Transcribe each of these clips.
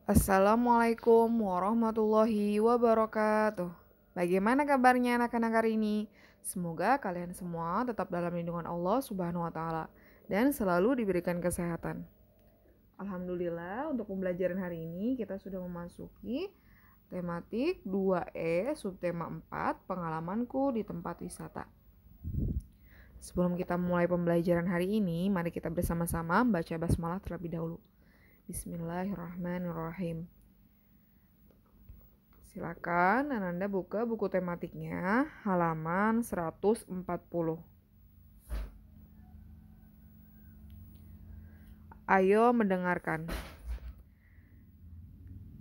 Assalamualaikum warahmatullahi wabarakatuh. Bagaimana kabarnya anak-anak hari ini? Semoga kalian semua tetap dalam lindungan Allah Subhanahu wa taala dan selalu diberikan kesehatan. Alhamdulillah, untuk pembelajaran hari ini kita sudah memasuki tematik 2E subtema 4 pengalamanku di tempat wisata. Sebelum kita mulai pembelajaran hari ini, mari kita bersama-sama membaca basmalah terlebih dahulu. Bismillahirrahmanirrahim. Silakan Ananda buka buku tematiknya halaman 140. Ayo mendengarkan.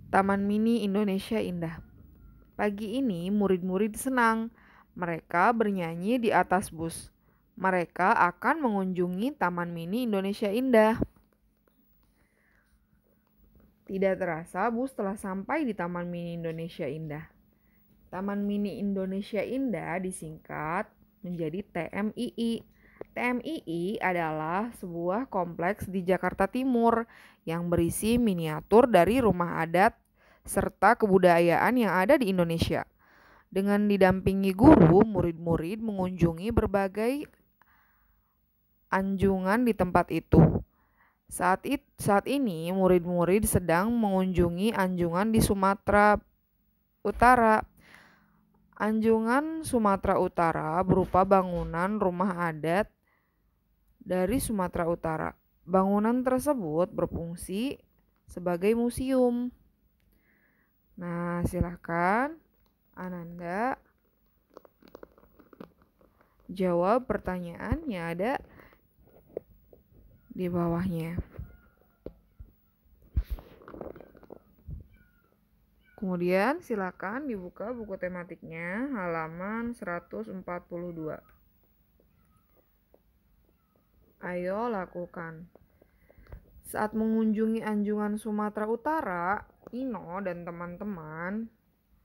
Taman Mini Indonesia Indah. Pagi ini murid-murid senang. Mereka bernyanyi di atas bus. Mereka akan mengunjungi Taman Mini Indonesia Indah. Tidak terasa bus telah sampai di Taman Mini Indonesia Indah. Taman Mini Indonesia Indah disingkat menjadi TMII. TMII adalah sebuah kompleks di Jakarta Timur yang berisi miniatur dari rumah adat serta kebudayaan yang ada di Indonesia. Dengan didampingi guru, murid-murid mengunjungi berbagai anjungan di tempat itu. Saat ini murid-murid sedang mengunjungi anjungan di Sumatera Utara. Anjungan Sumatera Utara berupa bangunan rumah adat dari Sumatera Utara. Bangunan tersebut berfungsi sebagai museum. Nah, silahkan Ananda jawab pertanyaan yang ada di bawahnya. Kemudian silakan dibuka buku tematiknya halaman 142. Ayo lakukan. Saat mengunjungi anjungan Sumatera Utara, Ino dan teman-teman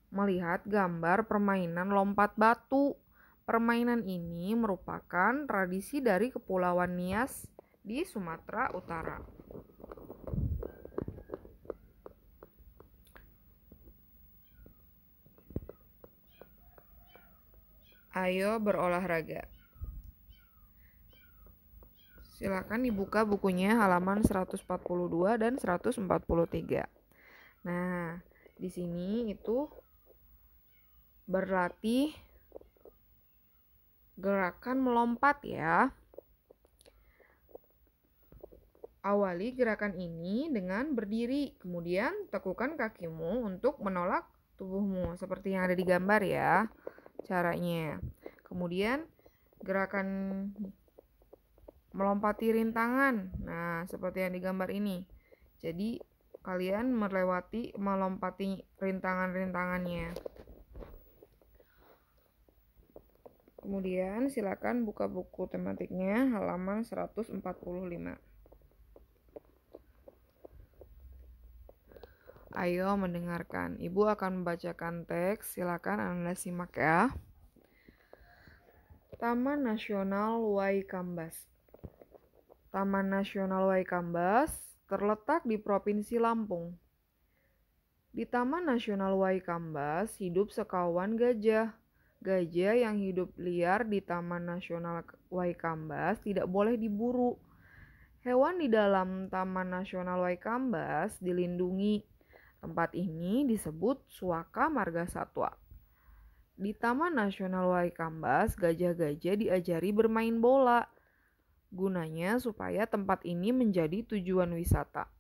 melihat gambar permainan lompat batu. Permainan ini merupakan tradisi dari Kepulauan Nias di Sumatera Utara. Ayo berolahraga. Silakan dibuka bukunya halaman 142 dan 143. Nah, di sini itu berlatih gerakan melompat ya. Awali gerakan ini dengan berdiri, kemudian tekukan kakimu untuk menolak tubuhmu seperti yang ada di gambar ya caranya. Kemudian gerakan melompati rintangan. Nah, seperti yang digambar ini. Jadi kalian melompati rintangan-rintangannya. Kemudian silakan buka buku tematiknya halaman 145. Ayo mendengarkan. Ibu akan membacakan teks. Silakan Anda simak ya. Taman Nasional Waikambas. Taman Nasional Waikambas terletak di Provinsi Lampung. Di Taman Nasional Waikambas hidup sekawan gajah. Gajah yang hidup liar di Taman Nasional Waikambas tidak boleh diburu. Hewan di dalam Taman Nasional Waikambas dilindungi. Tempat ini disebut Suaka Marga Satwa. Di Taman Nasional Waikambas, gajah-gajah diajari bermain bola. Gunanya supaya tempat ini menjadi tujuan wisata.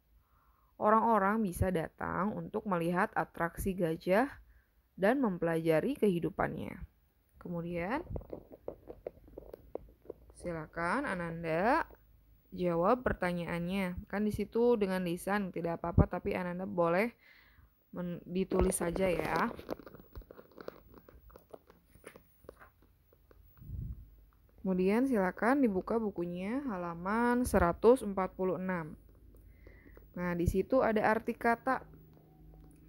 Orang-orang bisa datang untuk melihat atraksi gajah dan mempelajari kehidupannya. Kemudian, silakan Ananda jawab pertanyaannya. Kan di situ dengan lisan tidak apa-apa, tapi Ananda boleh ditulis saja ya. Kemudian silakan dibuka bukunya halaman 146. Nah, di situ ada arti kata.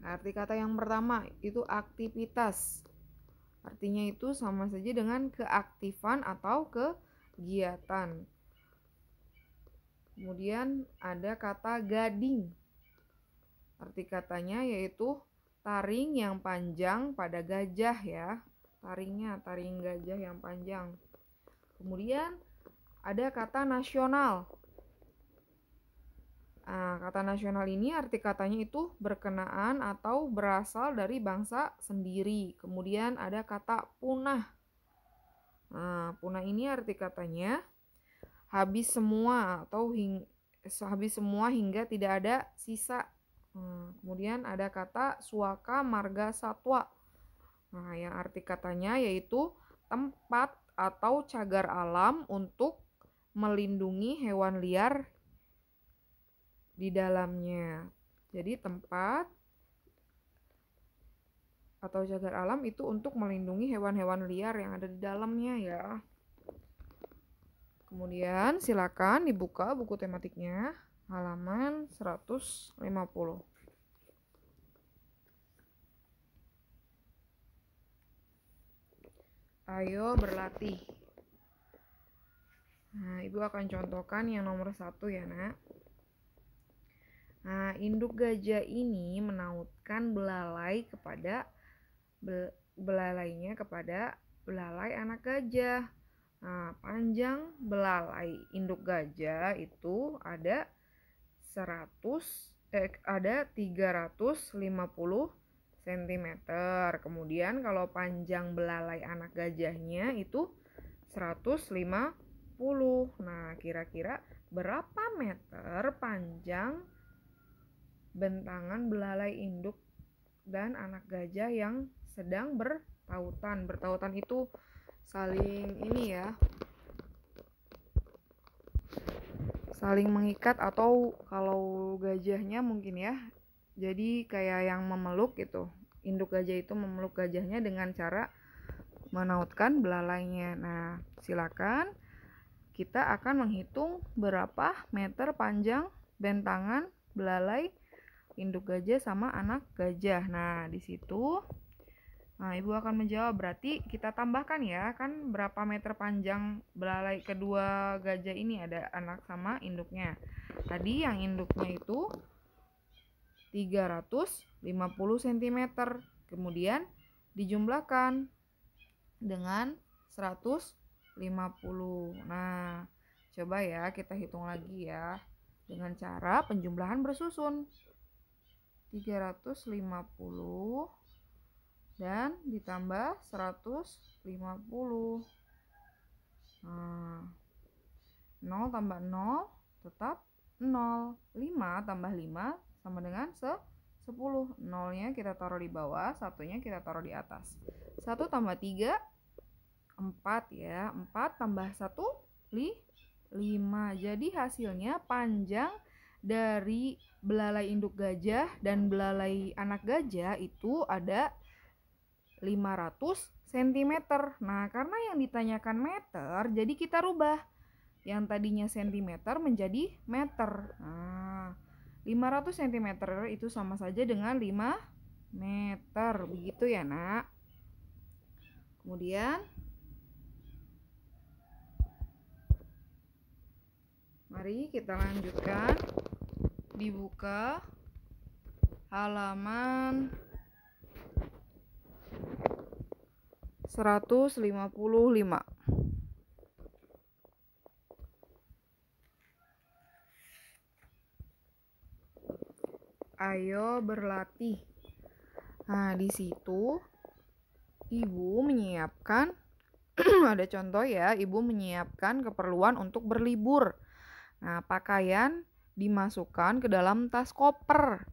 Arti kata yang pertama itu aktivitas. Artinya itu sama saja dengan keaktifan atau kegiatan. Kemudian ada kata gading. Arti katanya yaitu taring yang panjang pada gajah ya. Taring gajah yang panjang. Kemudian ada kata nasional. Nah, kata nasional ini arti katanya itu berkenaan atau berasal dari bangsa sendiri. Kemudian ada kata punah. Nah, punah ini arti katanya habis semua atau habis semua hingga tidak ada sisa. Kemudian ada kata suaka marga satwa. Nah, yang arti katanya yaitu tempat atau cagar alam untuk melindungi hewan liar di dalamnya. Jadi tempat atau cagar alam itu untuk melindungi hewan-hewan liar yang ada di dalamnya ya. Kemudian silakan dibuka buku tematiknya halaman 150. Ayo berlatih. Nah, Ibu akan contohkan yang nomor 1 ya, Nak. Nah, induk gajah ini menautkan belalainya kepada belalai anak gajah. Nah, panjang belalai induk gajah itu ada 350 cm. Kemudian kalau panjang belalai anak gajahnya itu 150. Nah, kira-kira berapa meter panjang bentangan belalai induk dan anak gajah yang sedang bertautan? Bertautan itu saling saling mengikat, atau kalau gajahnya mungkin ya jadi kayak yang memeluk gitu. Induk gajah itu memeluk gajahnya dengan cara menautkan belalainya. Nah, silakan kita akan menghitung berapa meter panjang bentangan belalai induk gajah sama anak gajah. Nah, di situ Ibu akan menjawab. Berarti kita tambahkan ya, kan berapa meter panjang belalai kedua gajah ini, ada anak sama induknya. Tadi yang induknya itu 350 cm. Kemudian dijumlahkan dengan 150. Nah, coba ya kita hitung lagi ya dengan cara penjumlahan bersusun. 350 dan ditambah 150. Nah, 0 tambah 0 tetap 0. 5 tambah 5 sama dengan 10. 0-nya kita taruh di bawah, 1-nya kita taruh di atas. 1 tambah 3, 4 ya. 4 tambah 1, 5. Jadi hasilnya panjang dari belalai induk gajah dan belalai anak gajah itu ada 500 cm. Nah, karena yang ditanyakan meter, jadi kita rubah. Yang tadinya cm menjadi meter. Nah, 500 cm itu sama saja dengan 5 meter. Begitu ya, Nak. Kemudian mari kita lanjutkan. Dibuka halaman 155. Ayo berlatih. Nah, di situ Ibu menyiapkan ada contoh ya, Ibu menyiapkan keperluan untuk berlibur. Nah, pakaian dimasukkan ke dalam tas koper.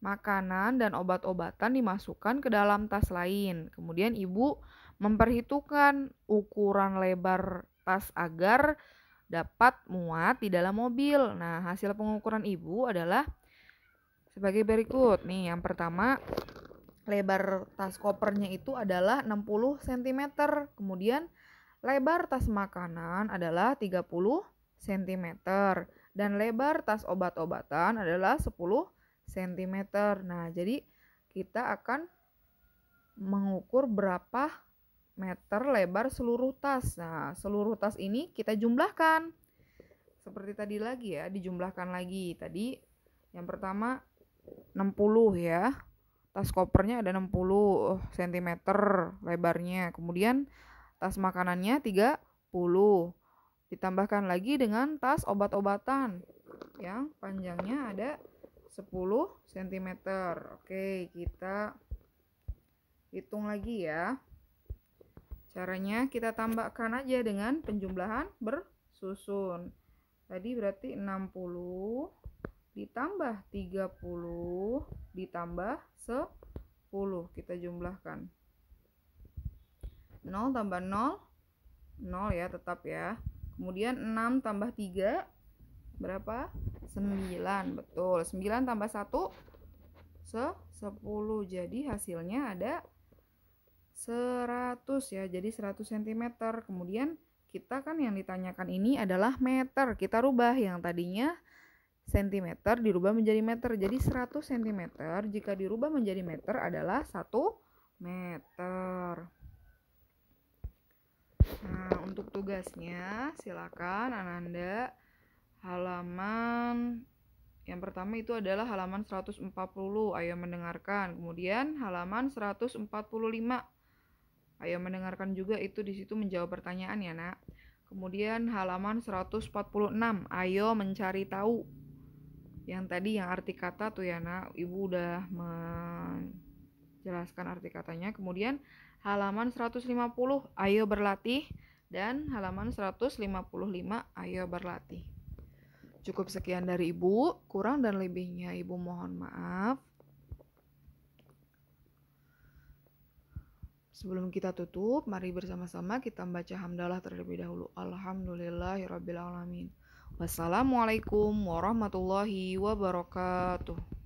Makanan dan obat-obatan dimasukkan ke dalam tas lain. Kemudian Ibu memperhitungkan ukuran lebar tas agar dapat muat di dalam mobil. Nah, hasil pengukuran Ibu adalah sebagai berikut. Nih, yang pertama, lebar tas kopernya itu adalah 60 cm. Kemudian lebar tas makanan adalah 30 cm. Dan lebar tas obat-obatan adalah 10 cm. Nah, jadi kita akan mengukur berapa meter lebar seluruh tas. Nah, seluruh tas ini kita jumlahkan. Seperti tadi lagi ya, dijumlahkan lagi. Tadi yang pertama 60 ya. Tas kopernya ada 60 cm lebarnya. Kemudian tas makanannya 30. Ditambahkan lagi dengan tas obat-obatan yang panjangnya ada 10 cm. Oke, kita hitung lagi ya. Caranya kita tambahkan aja dengan penjumlahan bersusun. Tadi berarti 60 ditambah 30 ditambah 10. Kita jumlahkan. 0 tambah 0, 0 ya tetap ya. Kemudian 6 tambah 3 berapa? 9. Betul. 9 tambah 1 10. Jadi hasilnya ada 100 ya. Jadi 100 cm. Kemudian kita kan yang ditanyakan ini adalah meter. Kita rubah yang tadinya cm dirubah menjadi meter. Jadi 100 cm jika dirubah menjadi meter adalah 1 meter. Nah, untuk tugasnya silakan Ananda halaman yang pertama itu adalah halaman 140. Ayo mendengarkan. Kemudian halaman 145. Ayo mendengarkan juga, itu di situ menjawab pertanyaan ya, Nak. Kemudian halaman 146. Ayo mencari tahu. Yang tadi yang arti kata tuh ya, Nak. Ibu udah menjelaskan arti katanya. Kemudian halaman 150. Ayo berlatih. Dan halaman 155. Ayo berlatih. Cukup sekian dari Ibu. Kurang dan lebihnya Ibu mohon maaf. Sebelum kita tutup, mari bersama-sama kita membaca hamdalah terlebih dahulu. Alhamdulillahirrabbilalamin. Wassalamualaikum warahmatullahi wabarakatuh.